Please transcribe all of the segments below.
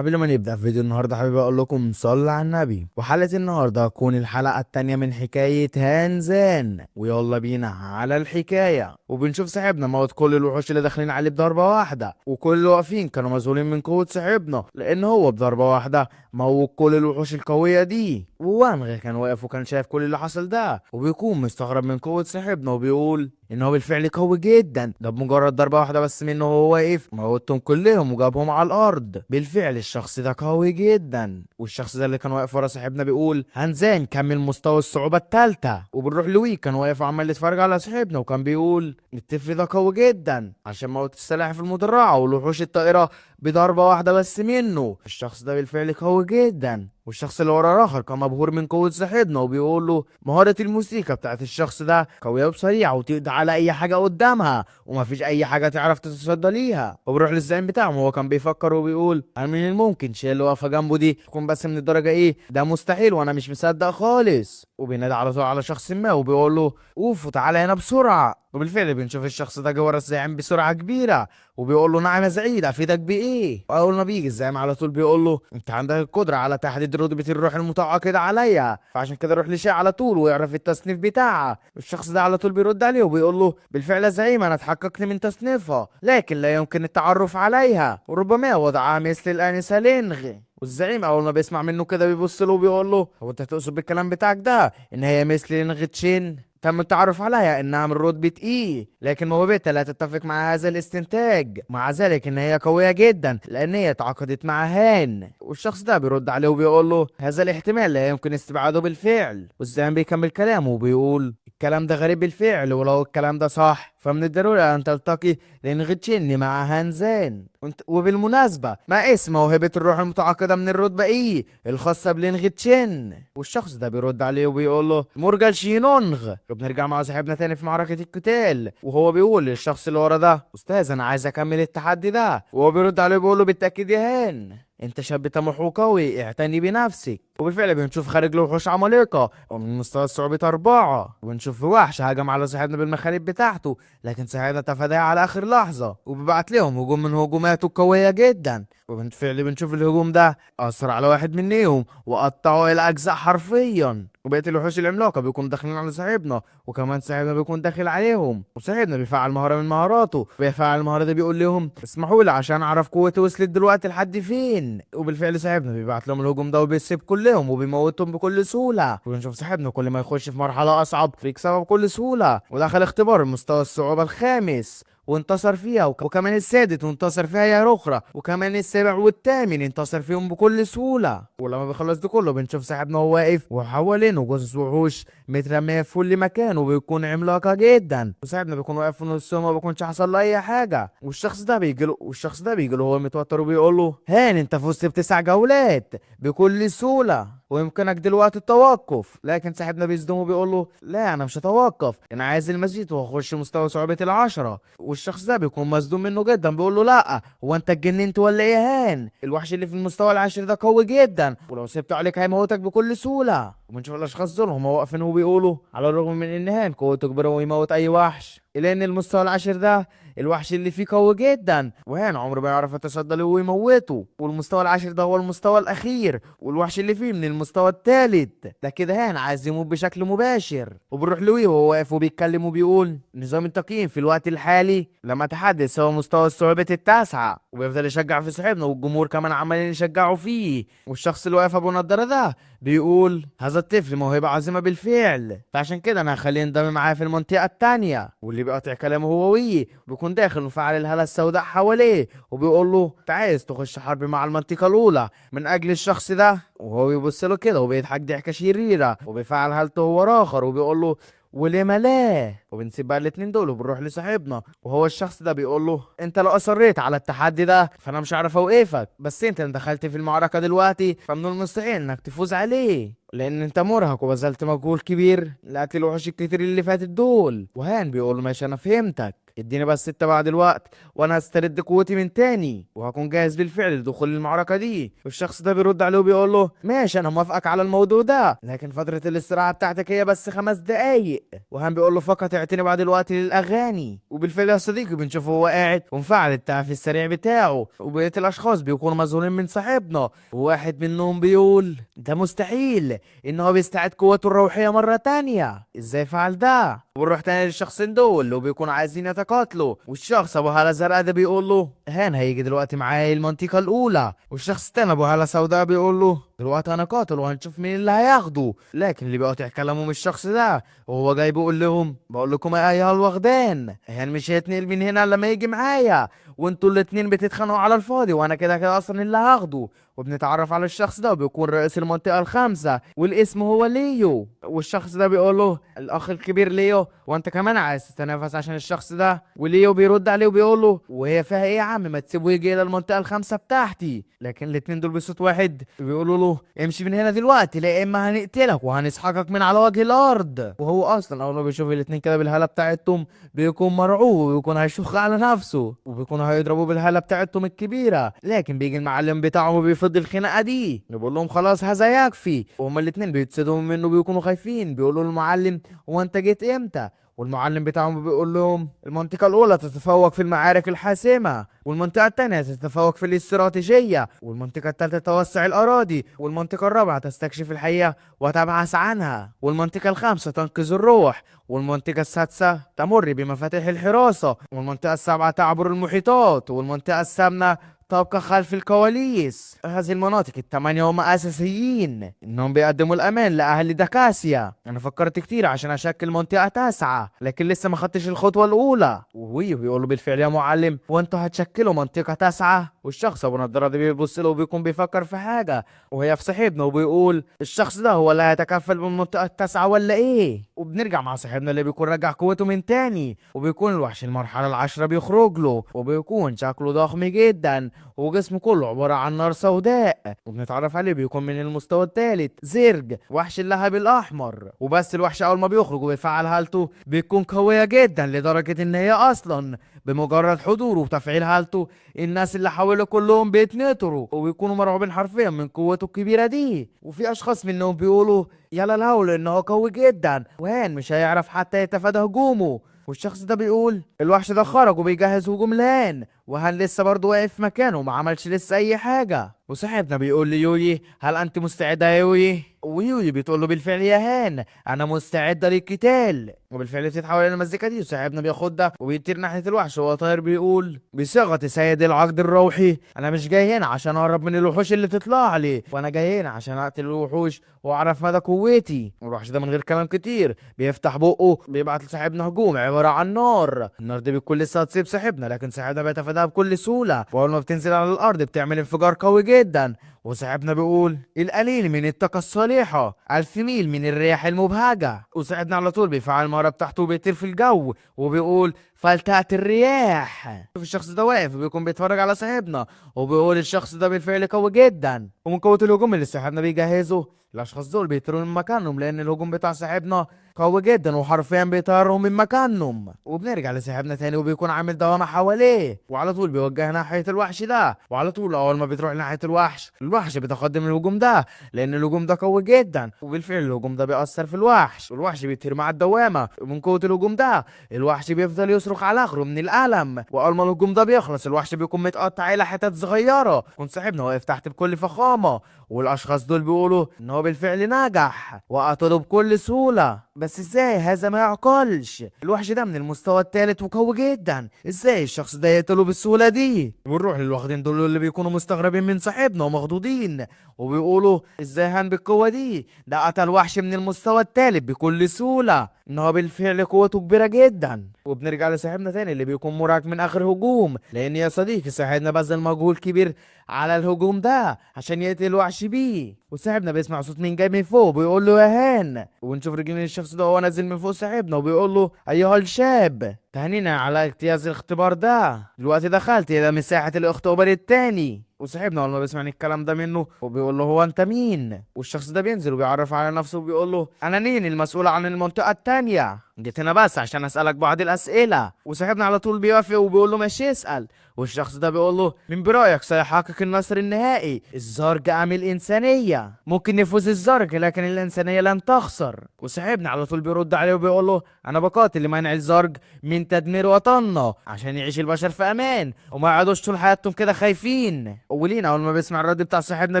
قبل ما نبدأ في فيديو النهارده حابب اقول لكم صلوا على النبي. وحلقة النهارده هتكون الحلقة التانية من حكاية هانزان، ويلا بينا على الحكاية. وبنشوف صاحبنا موت كل الوحوش اللي داخلين عليه بضربة واحدة، وكل اللي واقفين كانوا مذهولين من قوة صاحبنا، لأن هو بضربة واحدة موت كل الوحوش القوية دي. ووانغ كان واقف وكان شايف كل اللي حصل ده، وبيكون مستغرب من قوة صاحبنا، وبيقول ان هو بالفعل قوي جدا، ده بمجرد ضربة واحدة بس منه هو واقف موتهم كلهم وجابهم على الارض. بالفعل الشخص ده قوي جدا. والشخص ده اللي كان واقف ورا صاحبنا بيقول هانزان كمل مستوى الصعوبة التالتة. وبنروح لوي كان واقف وعمال يتفرج على صاحبنا، وكان بيقول الطفل ده قوي جدا عشان موت السلاحف المدرعة والوحوش الطائرة بضربة واحدة بس منه. الشخص ده بالفعل قوي جدا. والشخص اللي ورا الاخر كان مبهور من قوة صاحبنا، وبيقول له مهارة الموسيقى بتاعت الشخص ده قوية وسريعة وتقضي على اي حاجة قدامها، ومفيش اي حاجة تعرف تتصدى ليها. وبروح للزعيم بتاعهم وهو كان بيفكر وبيقول هل من الممكن شيء اللي واقفة جنبه دي تكون بس من الدرجة ايه؟ ده مستحيل وانا مش مصدق خالص. وبينادي على طول على شخص ما وبيقول له اوف وتعالى هنا بسرعة. وبالفعل بنشوف الشخص ده جه ورا الزعيم بسرعة كبيرة، وبيقول له نعم يا سعيد افيدك بايه. واول ما بيجي الزعيم على طول بيقول له انت عندك القدره على تحديد رتبه الروح المتعاقده عليا، فعشان كده روح لشيء على طول ويعرف التصنيف بتاعها. الشخص ده على طول بيرد عليه وبيقول له بالفعل يا زعيم انا اتحققت من تصنيفها، لكن لا يمكن التعرف عليها، وربما وضعها مثل الانسه لينغ. والزعيم اول ما بيسمع منه كده بيبص له وبيقول له هو انت تقصد بالكلام بتاعك ده ان هي مثل لينغ تشين؟ تم التعرف عليها انها من رتبة اي، لكن موهبتها لا تتفق مع هذا الاستنتاج، مع ذلك ان هي قوية جدا لان هي تعاقدت مع هان. والشخص ده بيرد عليه وبيقول له هذا الاحتمال لا يمكن استبعاده بالفعل. والزعيم بيكمل كلامه وبيقول الكلام ده غريب بالفعل، ولو الكلام ده صح فمن الضروري ان تلتقي لينغتشيني مع هانزان. وبالمناسبة ما اسم موهبة الروح المتعاقدة من الرتبة اي الخاصة بلينغتشين؟ والشخص ده بيرد عليه وبيقول له مورجال شينونغ. وبنرجع مع صاحبنا تاني في معركة القتال، وهو بيقول للشخص اللي ورا ده استاذ انا عايز اكمل التحدي ده. وهو بيرد عليه وبيقول له بالتأكيد يا هان انت شاب طموح وقوي اعتني بنفسك. وبالفعل بنشوف خارج له وحوش عمالقة ومن مستوى الصعوبة 4، وبنشوف في وحش هجم على صاحبنا بالمخالب بتاعته، لكن صاحبنا تفاداها على اخر لحظة وبيبعت لهم هجوم من هجوماته القوية جدا. وبالفعل بنشوف الهجوم ده اثر على واحد منهم وقطعه الى اجزاء حرفيا. وبقية الوحوش العملاقة بيكونوا داخلين على صاحبنا، وكمان صاحبنا بيكون داخل عليهم، وصاحبنا بيفعل مهارة من مهاراته. بيفعل المهارة دي بيقول لهم اسمحوا لي عشان اعرف قوتي وصلت دلوقتي لحد فين. وبالفعل صاحبنا بيبعت لهم الهجوم ده وبيسيب كلهم وبيموتهم بكل سهولة. ونشوف صاحبنا كل ما يخش في مرحلة اصعب بيكسبها بكل سهولة، ودخل اختبار المستوى الصعوبة الخامس وانتصر فيها، وكمان السادس وانتصر فيها يا اخرى، وكمان السابع والثامن انتصر فيهم بكل سهولة. ولما بيخلص ده كله بنشوف صاحبنا وهو واقف وحوالينه جثث وحوش مترمية في كل مكان وبيكون عملاقة جدا، وصاحبنا بيكون واقف في نصهم وما بيكونش حصل له اي حاجة. والشخص ده بيجي له وهو متوتر وبيقول له هان انت فزت ب9 جولات بكل سهولة ويمكنك دلوقتي التوقف. لكن صاحبنا بيصدم وبيقول له لا انا مش هتوقف، انا عايز المزيد وهخش مستوى صعوبة 10. والشخص ده بيكون مصدوم منه جدا بيقول له لا هو انت اتجننت ولا ايه يا هان؟ الوحش اللي في المستوى العاشر ده قوي جدا ولو سبته عليك هيموتك بكل سهولة. وبنشوف الاشخاص دول هم واقفين وبيقولوا على الرغم من ان هان قوته كبيرة ويموت اي وحش، الا ان المستوى العاشر ده الوحش اللي فيه قوي جدا وهان عمره ما يعرف يتصدى له ويموته. والمستوى العاشر ده هو المستوى الاخير والوحش اللي فيه من المستوى الثالث، ده كده هان عايز يموت بشكل مباشر. وبنروح لوي وهو واقف وبيتكلم وبيقول نظام التقييم في الوقت الحالي لما تحدث هو مستوى الصعوبة 9، وبيفضل يشجع في صاحبنا والجمهور كمان عمالين يشجعوا فيه. والشخص اللي واقف ابو نضاره ده بيقول هذا الطفل موهبة عظيمة بالفعل، فعشان كده انا هخليه ينضم معايا في المنطقة التانية. واللي بيقطع كلامه هو وي بيكون داخل وفعل الهالة السوداء حواليه وبيقول له انت عايز تخش حرب مع المنطقة الأولى من أجل الشخص ده؟ وهو بيبص له كده وبيضحك ضحكة شريرة وبيفعل هالته هو آخر وبيقول له وليه ما لا. وبنسيب بقى الاتنين دول وبنروح لصاحبنا وهو الشخص ده بيقول له انت لو اصريت على التحدي ده فانا مش عارف اوقفك، بس انت اللي دخلت في المعركة دلوقتي فمن المستحيل انك تفوز عليه لان انت مرهق وبذلت مجهود كبير لقتل الوحوش الكتير اللي فاتت دول. وهان بيقول له ماشي انا فهمتك، اديني بس 6 بعد الوقت وانا هسترد قوتي من تاني وهكون جاهز بالفعل لدخول المعركة دي. والشخص ده بيرد عليه وبيقول له ماشي انا موافقك على الموضوع ده، لكن فترة الاستراحة بتاعتك هي بس 5 دقايق. وهان بيقول له فقط اعتني بعد الوقت للاغاني. وبالفعل يا صديقي بنشوفه هو قاعد ومفعل التعافي السريع بتاعه، وبقية الاشخاص بيكونوا مذهولين من صاحبنا، وواحد منهم بيقول ده مستحيل ان هو بيستعيد قوته الروحية مرة تانية، ازاي فعل ده؟ ونروح تاني للشخصين دول وبيكونوا عايزين يتقاتلوا. والشخص ابو هالة زرقاء ده بيقول له هان هيجي دلوقتي معايا المنطقة الاولى. والشخص التاني ابو هالة سوداء بيقول له دلوقتي هنقاتل وهنشوف مين اللي هياخده. لكن اللي بيقاطع كلامه مش الشخص ده، وهو جاي بيقول لهم بقول لكم يا ايها الوغدان هان مش هيتنقل من هنا لما يجي معايا، وانتوا الاتنين بتتخانقوا على الفاضي وانا كده كده اصلا اللي هاخده. وبنتعرف على الشخص ده وبيكون رئيس المنطقة الخامسة والاسم هو ليو. والشخص ده بيقول له الاخ الكبير ليو وانت كمان عايز تتنافس عشان الشخص ده؟ وليو بيرد عليه وبيقول له وهي فيها ايه يا عم ما تسيبه يجي الى المنطقة الخامسة بتاعتي. لكن الاتنين دول بصوت واحد بيقولوا له امشي من هنا دلوقتي لا اما هنقتلك وهنسحقك من على وجه الارض. وهو اصلا اول ما بيشوف الاتنين كده بالهالة بتاعتهم بيكون مرعوب وبيكون هيشخ على نفسه وبيكونوا هيضربوه بالهالة بتاعتهم الكبيرة. لكن بيجي المعلم بتاعهم وبيفض الخناقة دي بيقول لهم خلاص هذا يكفي. وهما الاتنين بيتصدموا منه بيكونوا خايفين بيقولوا للمعلم هو انت جيت امتى؟ والمعلم بتاعهم بيقول لهم المنطقة الأولى تتفوق في المعارك الحاسمة، والمنطقة الثانية تتفوق في الاستراتيجية، والمنطقة الثالثة توسع الأراضي، والمنطقة الرابعة تستكشف الحقيقة وتبحث عنها، والمنطقة الخامسة تنقذ الروح، والمنطقة السادسة تمر بمفاتيح الحراسة، والمنطقة السابعة تعبر المحيطات، والمنطقة الثامنة تبقى خلف الكواليس. هذه المناطق ال8 هم أساسيين إنهم بيقدموا الأمان لأهل دكاسيا. أنا فكرت كتير عشان أشكل منطقة 9 لكن لسه ما خدتش الخطوة الأولى. بيقولوا بالفعل يا معلم وأنتوا هتشكلوا منطقة 9؟ والشخص أبو نضارة ده بيبص له وبيكون بيفكر في حاجة وهي في صاحبنا وبيقول الشخص ده هو اللي هيتكفل بالمنطقة 9 ولا إيه؟ وبنرجع مع صاحبنا اللي بيكون رجع قوته من تاني وبيكون الوحش المرحلة ال10 بيخرج له وبيكون شكله ضخم جدا وجسمه كله عبارة عن نار سوداء. وبنتعرف عليه بيكون من المستوى الثالث زرج وحش اللهب الأحمر. وبس الوحش أول ما بيخرج وبيفعل هالته بيكون قوية جدا لدرجة إن هي أصلا بمجرد حضوره وتفعيل هالته الناس اللي حوله كلهم بيتنطروا وبيكونوا مرعوبين حرفيا من قوته الكبيرة دي. وفي أشخاص منهم بيقولوا يلا الهول إن هو قوي جدا وهان مش هيعرف حتى يتفادى هجومه. والشخص ده بيقول الوحش ده خرج وبيجهز هجوم لان وهل لسه برضه واقف مكانه وما عملش لسه اي حاجه. وصاحبنا بيقول ليوي هل انت مستعده يا يوي؟ ويوي بتقول له بالفعل يا هان انا مستعده للقتال. وبالفعل بتتحول الى المزيكا دي وصاحبنا بياخدها وبيطير ناحيه الوحش وهو طاير بيقول بصيغه سيد العقد الروحي انا مش جاي هنا عشان اهرب من الوحوش اللي تطلع لي وانا جاي هنا عشان اقتل الوحوش واعرف مدى قوتي. والوحش ده من غير كلام كتير بيفتح بقه بيبعت لصاحبنا هجوم عباره عن نار. النار دي بتكون لسه هتصيب صاحبنا لكن صاحبنا بيتفاداها بكل سهوله واول ما بتنزل على الارض بتعمل انفجار قوي جدا. وصاحبنا بيقول القليل من الطاقة الصالحة 1000 ميل من الرياح المبهجة. وصاحبنا على طول بيفعل المهارة بتاعته وبيطير في الجو وبيقول فلتأتي الرياح. الشخص ده واقف وبيكون بيتفرج على صاحبنا وبيقول الشخص ده بالفعل قوي جدا. ومن قوة الهجوم اللي صاحبنا بيجهزه الاشخاص دول بيطيروا من مكانهم لان الهجوم بتاع صاحبنا قوي جدا وحرفيا بيطيرهم من مكانهم. وبنرجع لصاحبنا تاني وبيكون عامل دوامة حواليه وعلى طول بيوجه ناحية الوحش ده. وعلى طول اول ما بتروح ناحية الوحش بيتقدم الهجوم ده لان الهجوم ده قوي جدا. وبالفعل الهجوم ده بيأثر في الوحش والوحش بيطير مع الدوامة. ومن قوة الهجوم ده الوحش بيفضل يصرخ على اخره من الألم. واول ما الهجوم ده بيخلص الوحش بيكون متقطع الى حتت صغيرة. كنت صاحبنا واقف تحت بكل فخامة والاشخاص دول بيقولوا ان هو بالفعل نجح وقتله بكل سهولة. بس ازاي هذا ما يعقلش؟ الوحش ده من المستوى الثالث وقوي جدا ازاي الشخص ده يقتله بالسهولة دي؟ ونروح للواخدين دول اللي بيكونوا مستغربين من صاحبنا ومخضوضين وبيقولوا ازاي هان بالقوة دي؟ ده قتل وحش من المستوى الثالث بكل سهولة ان هو بالفعل قوته كبيرة جدا. وبنرجع لصاحبنا تاني اللي بيكون مرعب من اخر هجوم لان يا صديقي صاحبنا بذل مجهود كبير على الهجوم ده عشان يقتل الوحش بيه. وصاحبنا بيسمع صوت مين جاي من فوق بيقول له يا هان، ونشوف رجلين الشخص ده وهو نازل من فوق صاحبنا وبيقول له ايها الشاب تهنينا على اجتياز الاختبار ده، دلوقتي دخلت الى مساحة الاختبار التاني. وصاحبنا اول ما بيسمع الكلام ده منه وبيقول له هو انت مين؟ والشخص ده بينزل وبيعرف على نفسه وبيقول له انا نين المسؤول عن المنطقة التانية، جيت هنا بس عشان اسالك بعض الاسئلة. وصاحبنا على طول بيوافق وبيقول له ماشي اسال. والشخص ده بيقول له من برايك سيحقق النصر النهائي الزرق ام الانسانية؟ ممكن يفوز الزرق لكن الانسانية لن تخسر. وصاحبنا على طول بيرد عليه وبيقول له انا بقاتل لمنع الزرق من تدمير وطننا عشان يعيش البشر في امان وما يقعدوش طول حياتهم كده خايفين. ولينا اول ما بيسمع الرد بتاع صاحبنا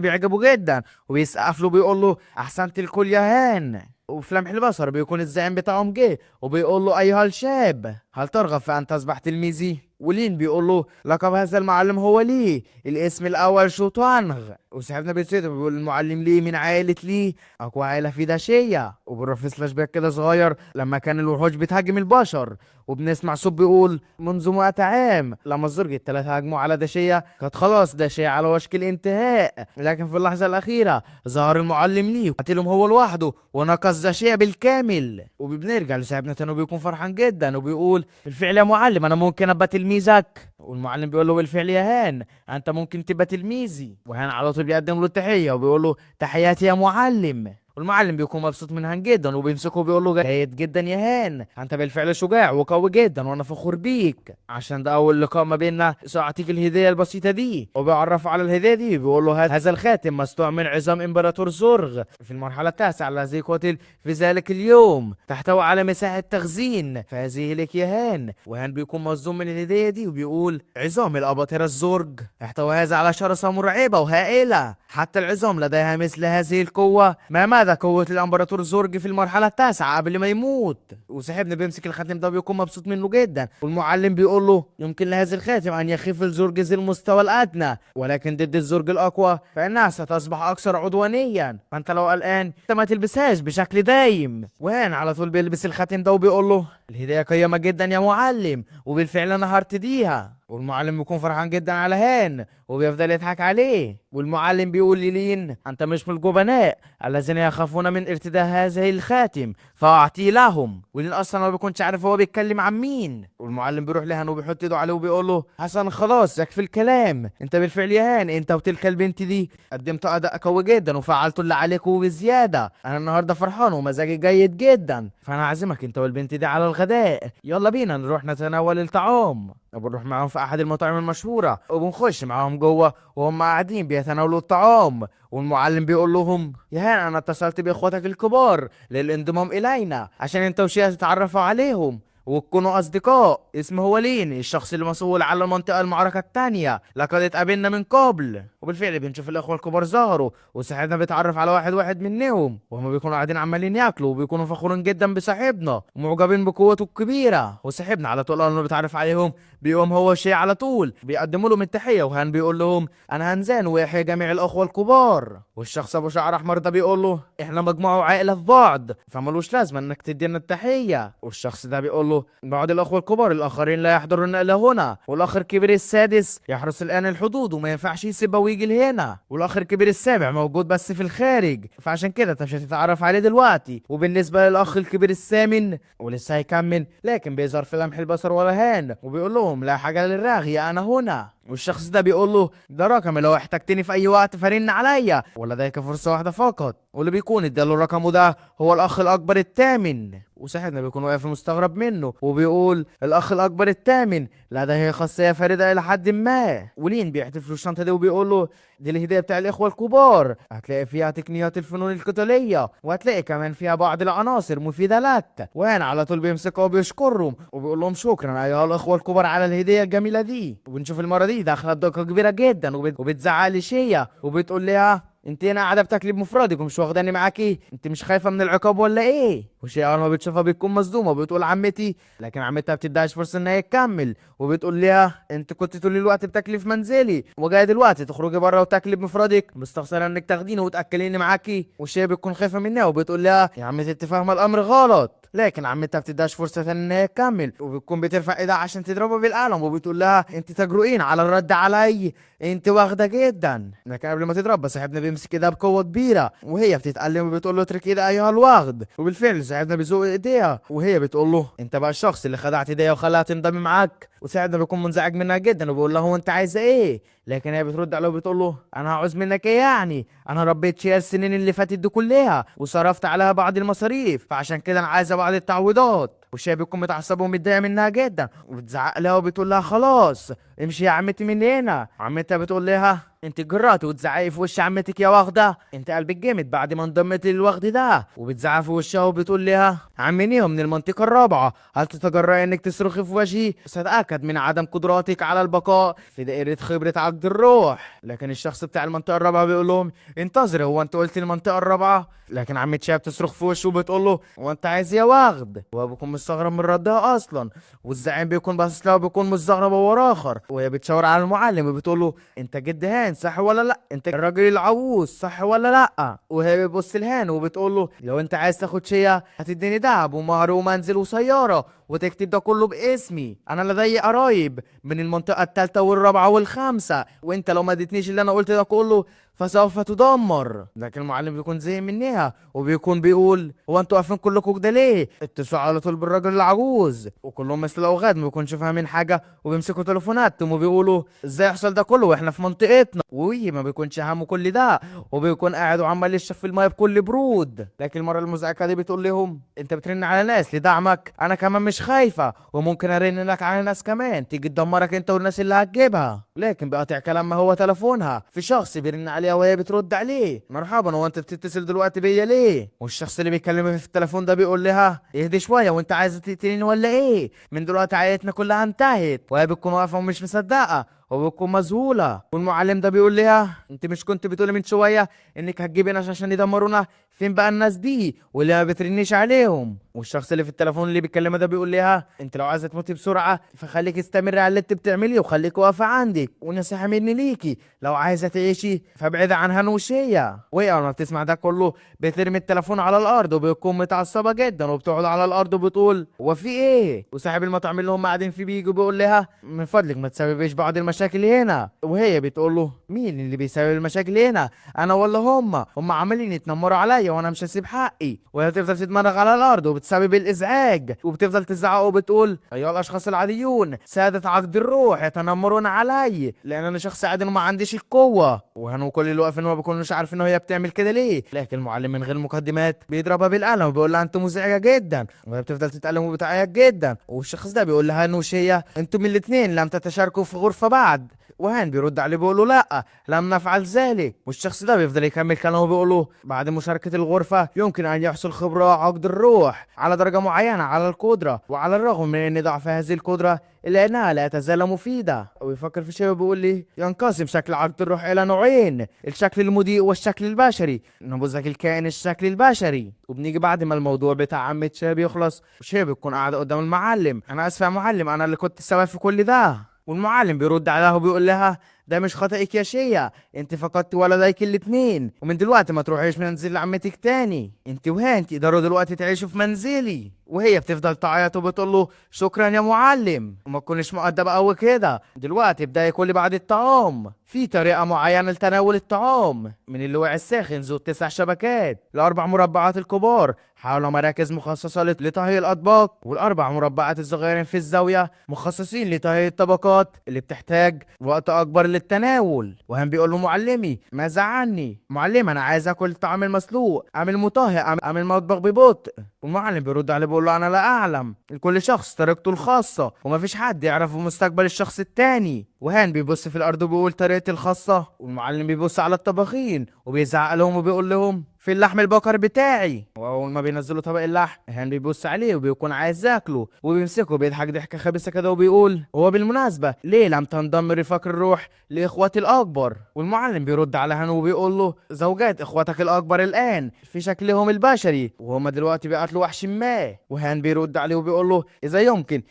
بيعجبه جدا وبيسقف له بيقول له احسنت الكل يا هان. وفي لمح البصر بيكون الزعيم بتاعهم جه وبيقول له ايها الشاب هل ترغب في ان تصبح تلميذي؟ ولين بيقول له لقب هذا المعلم هو لي، الاسم الاول شوتوانغ. وصاحبنا بيتصدم بيقول المعلم ليه من عائلة ليه، اقوى عائلة في داشية. وبنروح في فلاش باك كده صغير لما كان الوحوش بتهاجم البشر وبنسمع صوت بيقول منذ 100 عام لما الزرق الثلاثة هاجموا على داشية كانت خلاص داشية على وشك الانتهاء، لكن في اللحظة الأخيرة ظهر المعلم ليه قتلهم هو لوحده ونقص داشية بالكامل. وبنرجع لصاحبنا تاني وبيكون فرحان جدا وبيقول بالفعل يا معلم انا ممكن ابقى تلميذك. والمعلم بيقول له بالفعل يا هان انت ممكن تبقى تلميذي. وهان على طول بيقدم له التحية وبيقول له تحياتي يا معلم. والمعلم بيكون مبسوط من هان جدا وبيمسكه وبيقول له جيد جدا يا هان انت بالفعل شجاع وقوي جدا وانا فخور بيك عشان ده اول لقاء ما بيننا ساعتيك الهديه البسيطه دي. وبيعرفه على الهديه دي بيقول له هذا الخاتم مصنوع من عظام امبراطور زورغ في المرحله التاسعه الذي قتل في ذلك اليوم، تحتوي على مساحه تخزين فهذه لك يا هان. وهان بيكون مصدوم من الهديه دي وبيقول عظام الاباطره الزورغ يحتوي هذا على شرسه مرعبه وهائله، حتى العظام لديها مثل هذه القوه. ماذا قوة الامبراطور زورج في المرحلة التاسعة قبل ما يموت؟ وصاحبنا بيمسك الخاتم ده بيكون مبسوط منه جدا. والمعلم بيقول له يمكن لهذا الخاتم ان يخيف الزورج ذي المستوى الادنى ولكن ضد الزورج الاقوى فانها ستصبح اكثر عدوانيا، فانت لو قلقان انت ما تلبسهاش بشكل دايم. وهان على طول بيلبس الخاتم ده وبيقول له الهدية قيمة جدا يا معلم وبالفعل انا هرتديها. والمعلم بيكون فرحان جدا على هان وبيفضل يضحك عليه. والمعلم بيقول للين انت مش من الجبناء الذين يخافون من ارتداء هذه الخاتم فاعطيه لهم. ولين اصلا ما بيكونش عارف هو بيتكلم عن مين. والمعلم بيروح لهان وبيحط ايده عليه وبيقول له حسن خلاص يكفي الكلام، انت بالفعل يا هان انت وتلك البنت دي قدمت اداء قوي جدا وفعلت اللي عليك وبزياده. انا النهارده فرحان ومزاجي جيد جدا فانا عازمك انت والبنت دي على الغداء، يلا بينا نروح نتناول الطعام. وبنروح معاهم في احد المطاعم المشهوره وبنخش معاهم جوه وهم قاعدين بيتناولوا الطعام. والمعلم بيقول لهم يا هان انا اتصلت باخواتك الكبار للانضمام الينا عشان انت وشيا تتعرفوا عليهم وتكونوا اصدقاء. اسمه هو لين الشخص المسؤول على المنطقه المعركه التانية، لقد اتقابلنا من قبل. وبالفعل بنشوف الاخوه الكبار ظهروا وصاحبنا بيتعرف على واحد واحد منهم وهم بيكونوا قاعدين عمالين ياكلوا وبيكونوا فخورين جدا بصاحبنا ومعجبين بقوته الكبيره. وصاحبنا على طول اول ما بيتعرف عليهم بيقوم هو شيء على طول بيقدموا لهم التحيه وهان بيقول لهم انا هنزان ويحيى جميع الاخوه الكبار. والشخص ابو شعر احمر ده بيقول له احنا مجموعه وعائله في بعض فمالوش لازمه انك تدينا التحيه. والشخص ده بيقول له بعض الاخوه الكبار الاخرين لا يحضرون الى هنا، والاخ الكبير السادس يحرس الان الحدود وما ينفعش يسيبها ويجي لهنا، والاخ الكبير السابع موجود بس في الخارج فعشان كده انت مش هتتعرف عليه دلوقتي. وبالنسبه للاخ الكبير الثامن ولسه هيكمل لكن بيظهر في لمح البصر ولا هان وبيقول لهم لا حاجه للراغي انا هنا. والشخص ده بيقول له ده رقمي لو احتجتني في اي وقت فرن عليا ولديك فرصه واحده فقط. واللي بيكون اداله رقمه ده هو الاخ الاكبر الثامن. وصاحبنا بيكون واقف مستغرب منه وبيقول الاخ الاكبر الثامن لديه خاصيه فريده الى حد ما. ولين بيحتف له الشنطه دي وبيقول له دي الهديه بتاع الاخوه الكبار، هتلاقي فيها تقنيات الفنون القتاليه وهتلاقي كمان فيها بعض العناصر مفيده لك. وانا على طول بيمسكه وبيشكرهم وبيقول لهم شكرا ايها الاخوه الكبار على الهديه الجميله دي. وبنشوف المره دي داخله بدقه كبيره جدا وبتزعق لشيا وبتقول لها انت هنا قاعده بتاكلي بمفردك ومش واخداني معاكي، انت مش خايفه من العقاب ولا ايه؟ وشيء اول ما بتشوفها بتكون مصدومه وبتقول عمتي، لكن عمتها بتديهاش فرصه ان هي تكمل وبتقول لها انت كنت طول الوقت بتاكلي في منزلي وجايه دلوقتي تخرجي بره وتاكلي بمفردك، مستخسره انك تاخديني وتاكليني معاكي. وشيء بتكون خايفه منها وبتقول لها يا عمتي انت فاهمه الامر غلط، لكن عمتها بتداش فرصة ان هي تكمل، وبتكون بترفع ايدها عشان تضربها بالقلم وبتقول لها انت تجرؤين على الرد علي، انت واخده جدا. لكن قبل ما تضربها صاحبنا بيمسك ايدها بقوه كبيره، وهي بتتألم وبتقول له اترك ايدها ايها الواخد. وبالفعل صاحبنا بيزوق ايديها، وهي بتقول له انت بقى الشخص اللي خدعت ايديها وخلاها تنضم معاك. وصاحبنا بيكون منزعج منها جدا وبيقول لها هو انت عايزه ايه؟ لكن هي بترد عليه وبتقول له انا هعوز منك ايه يعني؟ انا ربيت شيا السنين اللي فاتت دي كلها وصرفت عليها بعض المصاريف، فعشان كده انا عايزه بعض التعويضات. والشاب بيكون متعصب ومتضايق منها جدا، وبتزعق لها وبتقول لها خلاص امشي يا عمتي من هنا. عمتها بتقول لها انت جرأتي وتزعقي في وش عمتك يا واخده؟ انت قلبك جامد بعد ما انضمت للوخد ده. وبتزعق في وشها وبتقول لها عمنيه من المنطقه الرابعه، هل تتجرأي انك تصرخي في وجهي؟ ستأكد من عدم قدراتك على البقاء في دائره خبره عقد الروح. لكن الشخص بتاع المنطقه الرابعه بيقول لهم انتظري، هو انت قلت المنطقه الرابعه؟ لكن عمة شاب بتصرخ في وشه وبتقول له هو انت عايز يا واخد؟ وهو بيكون مستغرب من ردها اصلا، والزعيم بيكون باصص لها وبيكون مستغرب ورا اخر. وهي بتشاور على المعلم وبتقول له انت جد هان صح ولا لا؟ انت الراجل العووز صح ولا لا؟ وهي بتبص لهان وبتقول له لو انت عايز تاخد شيء هتديني دهب ومهر ومنزل وسياره وتكتب ده كله باسمي. انا لدي قرايب من المنطقه الثالثه والرابعه والخامسه، وانت لو ما اديتنيش اللي انا قلت ده كله فسوف تدمر. لكن المعلم بيكون زي منها وبيكون بيقول هو انتوا واقفين كلكم كده ليه؟ اتصلوا على طول بالراجل العجوز. وكلهم مثل الاوغاد ما بيكونش فاهمين حاجه وبيمسكوا تليفوناتهم وبيقولوا ازاي يحصل ده كله واحنا في منطقتنا؟ وهي ما بيكونش همه كل ده، وبيكون قاعد وعمال يشرب في الميه بكل برود. لكن المره المزعجه دي بتقول لهم انت بترن على ناس لدعمك، انا كمان مش خايفه وممكن ارن لك على ناس كمان تيجي تدمرك انت والناس اللي هتجيبها. لكن بقطع كلامها هو تليفونها في شخص بيرن عليها وهي بترد عليه مرحبا، هو انت بتتصل دلوقتي بيا ليه؟ والشخص اللي بيكلمها في التليفون ده بيقول لها اهدي شويه، وانت عايزه تقتليني ولا ايه؟ من دلوقتي حياتنا كلها انتهت. وهي بتكون واقفه ومش مصدقه وبتكون مذهوله. والمعلم ده بيقول لها انت مش كنت بتقولي من شويه انك هتجيبي ناس عشان يدمرونا؟ فين بقى الناس دي واللي ما بترنيش عليهم؟ والشخص اللي في التليفون اللي بيكلمها ده بيقول لها انت لو عايزه تموتي بسرعه فخليك استمري على اللي انت بتعمليه وخليك واقفه عندك، ونصيحه مني ليكي لو عايزه تعيشي فابعدي عن هنوشيه. وهي اول ما بتسمع ده كله بترمي التليفون على الارض وبتكون متعصبه جدا وبتقعد على الارض وبتقول هو في ايه؟ وصاحب المطعم اللي هم قاعدين فيه بيجي بيقول لها من فضلك ما تسببيش بعض المشاكل هنا. وهي بتقول له مين اللي بيسبب المشاكل هنا؟ انا ولا هم عمالين يتنمروا عليا وانا مش هسيب حقي. وهي تفضل تتمرغ على الارض وبتسبب الازعاج وبتفضل تزعق وبتقول ايها الاشخاص العاديون سادة عقد الروح يتنمرون علي لان انا شخص عادي وما عنديش القوه. وهنو كل اللي واقفين ما بيكونوش عارفين هي بتعمل كده ليه. لكن المعلم من غير مقدمات بيضربها بالقلم وبيقول لها انت مزعجه جدا، وهي بتفضل تتألم وبتعيط جدا. والشخص ده بيقول لها نوشيه انتم الاثنين لم تتشاركوا في غرفه بعد. وهان بيرد عليه بيقول له لا لم نفعل ذلك. والشخص ده بيفضل يكمل كلامه وبيقول له بعد مشاركة الغرفة يمكن أن يحصل خبرة عقد الروح على درجة معينة على القدرة، وعلى الرغم من أن ضعف هذه القدرة إلا أنها لا تزال مفيدة. ويفكر في شيء وبيقول لي ينقسم شكل عقد الروح إلى نوعين، الشكل المضيء والشكل البشري، نموذج الكائن الشكل البشري. وبنيجي بعد ما الموضوع بتاع عمة شاب يخلص وشاب بيكون قاعد قدام المعلم انا اسف يا معلم انا اللي كنت السبب في كل ده. والمعلم بيرد عليها وبيقول لها ده مش خطأك يا شيا، انت فقدت ولديك الاتنين ومن دلوقتي ما تروحيش منزل عمتك تاني، انت وهان تقدروا دلوقتي تعيشوا في منزلي. وهي بتفضل تعيط وبتقول له شكرا يا معلم وما تكونش مؤدبة قوي كده، دلوقتي ابدأ ياكل بعد الطعام في طريقة معينة لتناول الطعام من اللواء الساخن ذو 9 شبكات ل4 مربعات الكبار حول مراكز مخصصة لطهي الأطباق، والأربع مربعات الصغيرين في الزاوية مخصصين لطهي الطبقات اللي بتحتاج وقت أكبر للتناول. وهم بيقول له معلمي ماذا عني؟ معلم أنا عايز أكل الطعام المسلوق أم المطهي أم المطبخ ببطء. والمعلم بيرد عليه بيقول له أنا لا أعلم، لكل شخص طريقته الخاصة ومفيش حد يعرف مستقبل الشخص التاني. وهان بيبص في الأرض وبيقول طريقتي الخاصة، والمعلم بيبص على الطباخين وبيزعق لهم وبيقول لهم في اللحم البقر بتاعي. واول ما بينزلوا طبق اللحم هان بيبص عليه وبيكون عايز ياكله وبيمسكه بيضحك ضحكه خبيثه كده وبيقول هو بالمناسبه ليه لم تنضم رفاق الروح لاخواتي الاكبر؟ والمعلم بيرد على هان وبيقول له زوجات اخواتك الاكبر الان في شكلهم البشري وهم دلوقتي قتل وحش ما. وهان بيرد عليه وبيقول له اذا يمكن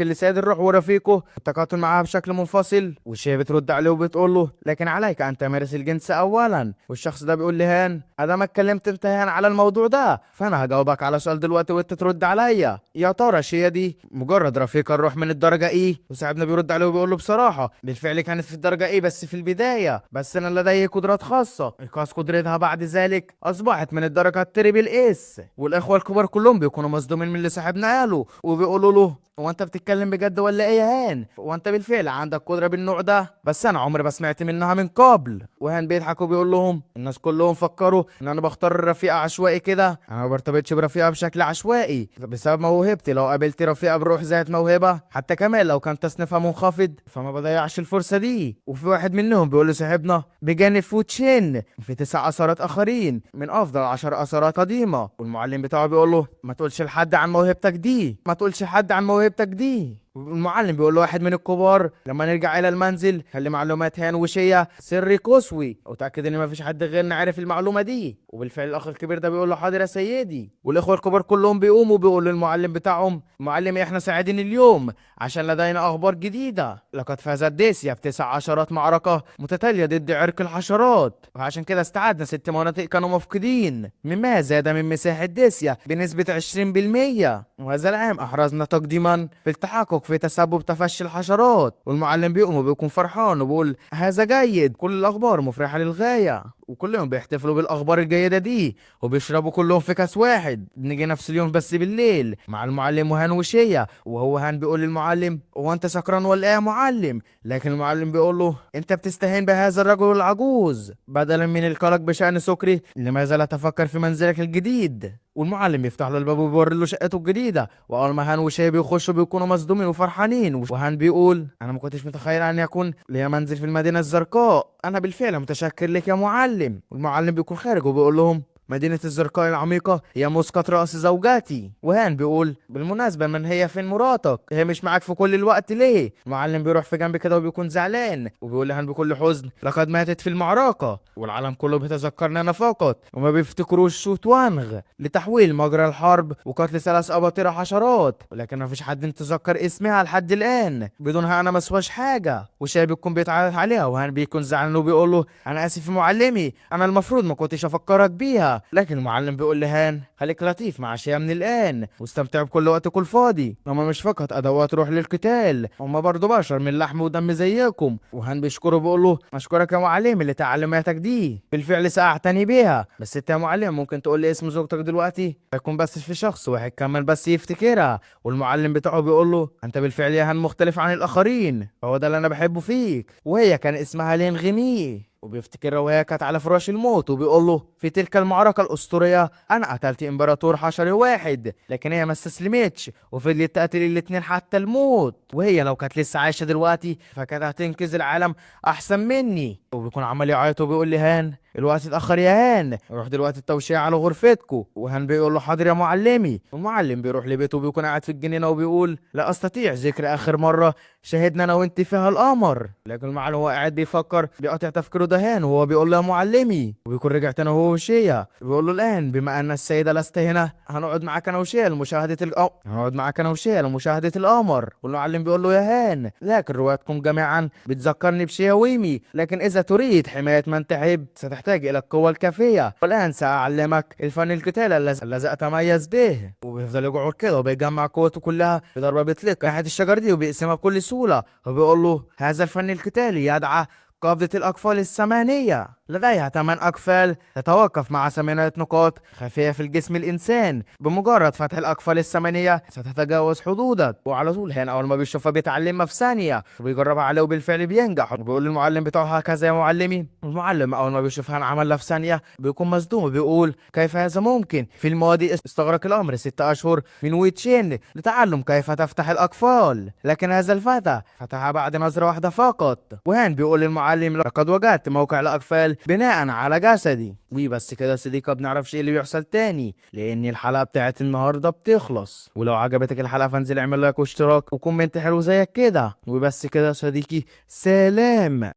لسيد الروح ورفيقه التقاتل معها بشكل منفصل. وشي بترد عليه وبتقول له لكن عليك ان تمارس الجنس اولا. والشخص ده بيقول لهان ادام اتكلمت انت هان على الموضوع ده فانا هجاوبك على سؤال دلوقتي وانت ترد عليا. يا ترى شي دي مجرد رفيقه الروح من الدرجه ايه؟ وصاحبنا بيرد عليه وبيقول له بصراحه بالفعل كانت في الدرجه ايه بس في البدايه، بس انا لدي قدرات خاصه ايقاظ قدرتها بعد ذلك اصبحت من الدرجه التريبل اس. والاخوه الكبار كلهم بيكونوا مصدومين من اللي صاحبنا قاله وبيقولوا له هو انت بتتكلم بجد ولا ايه يا هان؟ وانت بالفعل عندك قدره بالنوع ده بس انا عمري ما سمعت منها من قبل. وهان بيضحك وبيقول لهم الناس كلهم فكروا ان انا بختار الرفيقه عشوائي كده، انا ما برتبطش برفيقه بشكل عشوائي بسبب موهبتي. لو قابلت رفيقه بروح ذات موهبه حتى كمان لو كان تصنيفها منخفض فما بضيعش الفرصه دي. وفي واحد منهم بيقول لصاحبنا بجانب فوتشين في 9 اثارات اخرين من افضل 10 اثارات قديمه. والمعلم بتاعه بيقول له ما تقولش لحد عن موهبتك دي، ما تقولش لحد عن موهبتك دي. المعلم بيقول له واحد من الكبار لما نرجع الى المنزل خلي معلومات هان وشية سري قصوي وتاكد ان ما فيش حد غيرنا عارف المعلومه دي. وبالفعل الاخ الكبير ده بيقول له حاضر يا سيدي. والاخوه الكبار كلهم بيقوموا بيقولوا للمعلم بتاعهم معلم احنا سعيدين اليوم عشان لدينا اخبار جديده. لقد فازت ديسيا ب9 عشرات معركه متتاليه ضد عرق الحشرات، وعشان كده استعدنا 6 مناطق كانوا مفقودين مما زاد من مساحه ديسيا بنسبه 20%. وهذا العام احرزنا تقديما في التحقق في تسبب تفشي الحشرات. والمعلم بيقوم وبيكون فرحان وبيقول هذا جيد، كل الاخبار مفرحه للغايه. وكلهم بيحتفلوا بالاخبار الجيده دي وبيشربوا كلهم في كاس واحد. بنيجي نفس اليوم بس بالليل مع المعلم وهان وشية، وهو هان بيقول للمعلم هو انت سكران ولا ايه يا معلم؟ لكن المعلم بيقول له انت بتستهين بهذا الرجل العجوز بدلا من القلق بشان سكري، لماذا لا تفكر في منزلك الجديد؟ والمعلم يفتح له الباب وبيوري له شقته الجديده. واول ما هان وشي بيخشوا بيكونوا مصدومين وفرحانين. وهان بيقول انا ما كنتش متخيل ان يكون لي منزل في المدينه الزرقاء، انا بالفعل متشكر لك يا معلم. والمعلم بيكون خارج وبيقول لهم مدينة الزرقاء العميقة هي مسقط رأس زوجاتي. وهان بيقول بالمناسبة من هي فين مراتك؟ هي مش معاك في كل الوقت ليه؟ المعلم بيروح في جنب كده وبيكون زعلان وبيقول لهان بكل حزن لقد ماتت في المعركة والعالم كله بيتذكرنا انا فقط وما بيفتكروش شوت وانغ لتحويل مجرى الحرب وقتل 3 أباطرة حشرات، ولكن ما فيش حد يتذكر اسمها لحد الآن. بدونها انا ما اسواش حاجة. وشاي بيكون بيتعرف عليها وهان بيكون زعلان وبيقول له انا اسف يا معلمي، انا المفروض ما كنتش افكرك بيها. لكن المعلم بيقول لهان خليك لطيف مع شيء من الآن واستمتع بكل وقتك الفاضي، هما مش فقط أدوات روح للقتال، هما برضه بشر من لحم ودم زيكم. وهان بيشكره بيقول له أشكرك يا معلم لتعليماتك دي، بالفعل سأعتني بيها. بس أنت يا معلم ممكن تقول لي اسم زوجتك دلوقتي؟ يكون بس في شخص واحد كمان بس يفتكرها. والمعلم بتاعه بيقول له أنت بالفعل يا هان مختلف عن الآخرين، فهو ده اللي أنا بحبه فيك. وهي كان اسمها لين غيمي وبيفتكرها وهي كانت على فراش الموت وبيقول له في تلك المعركة الأسطورية أنا قتلت إمبراطور حشري واحد لكن هي ما استسلمتش وفضلت تقتل الاتنين حتى الموت، وهي لو كانت لسه عايشة دلوقتي فكانت هتنقذ العالم أحسن مني. وبيكون عمال يعيط وبيقول لي هان الوقت اتأخر يا هان، روح دلوقتي التوشيح على غرفتكو. وهان بيقول له حاضر يا معلمي. والمعلم بيروح لبيته وبيكون قاعد في الجنينة وبيقول لا أستطيع ذكر آخر مرة شهدنا أنا وأنت فيها القمر. لكن المعلم هو قاعد بيفكر بيقطع تفكيره ده هان وهو بيقول له يا معلمي. وبيكون رجعت أنا وهو وشية بيقول له الآن بما أن السيدة لست هنا هنقعد معاك أنا وشية لمشاهدة القمر، هنقعد معاك أنا وشية لمشاهدة القمر. والمعلم بيقول له يا هان لكن رواياتكم جميعا بتذكرني بشيا ويمي، لكن إذا تريد حماية من تحب ستحتاج إلى القوة الكافية، والآن سأعلمك الفن القتال الذي أتميز به. وبيفضل يقعد كده وبيجمع قوته كلها في ضربة بتلك ناحية الشجر دي وبيقسمها بكل سهولة وبيقول له هذا الفن القتالي يدعى قبضة الأقفال الثمانية، لديها 8 أقفال تتوقف مع 8 نقاط خفية في الجسم الإنسان، بمجرد فتح الأقفال الثمانية ستتجاوز حدودك. وعلى طول هنا أول ما بيشوفها بيتعلمها في ثانية وبيجربها عليه وبالفعل بينجح وبيقول للمعلم بتاعه هكذا يا معلمي. المعلم أول ما بيشوفها عملها في ثانية بيكون مصدوم وبيقول كيف هذا ممكن؟ في الماضي استغرق الأمر 6 أشهر من ويتشين لتعلم كيف تفتح الأقفال، لكن هذا الفتى فتحها بعد نظرة واحدة فقط. وهان بيقول للمعلم لقد وجدت موقع الأقفال بناء على جسدي. وبس كده صديقة بنعرفش ايه اللي بيحصل تاني لان الحلقة بتاعت النهاردة بتخلص. ولو عجبتك الحلقة فانزل اعمل لايك واشتراك وكومنت حلو زيك كده. وبس كده صديقي، سلام.